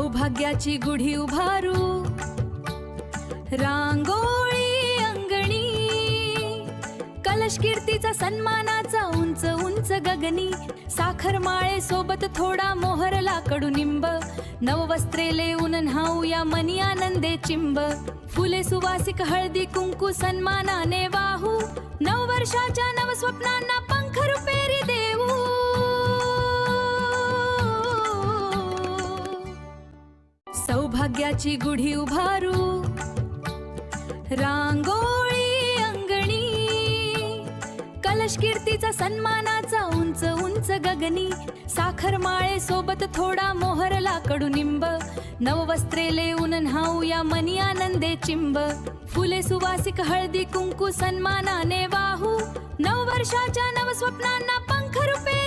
सौभाग्याची गुढी उभारू, रांगोळी अंगणी, कलश कीर्तीचा सन्मानाचा उंच उंच गगनी, साखर माळे सोबत थोडा मोहरला कडुनिंब, नववस्त्रे लेऊन न्हाऊया मनी आनंदे चिंब, फुले सुवासिक हळदी कुंकू सन्मानाने वाहू, नववर्षाच्या नवस्वप्नांना पंख रुपेरी देऊ. सौभाग्याची गुढी उभारू, रांगोळी अंगणी, कलश कीर्तीचा सन्मानाचा उंच उंच गगनी, साखर माळे सोबत थोडा मोहरला कडुनिंब, नववस्त्रे लेऊन न्हाऊया मनी आनंदे चिंब, फुले सुवासिक हळदी कुंकू सन्मानाने वाहू, नववर्षाच्या नवस्वप्नांना पंख रुपे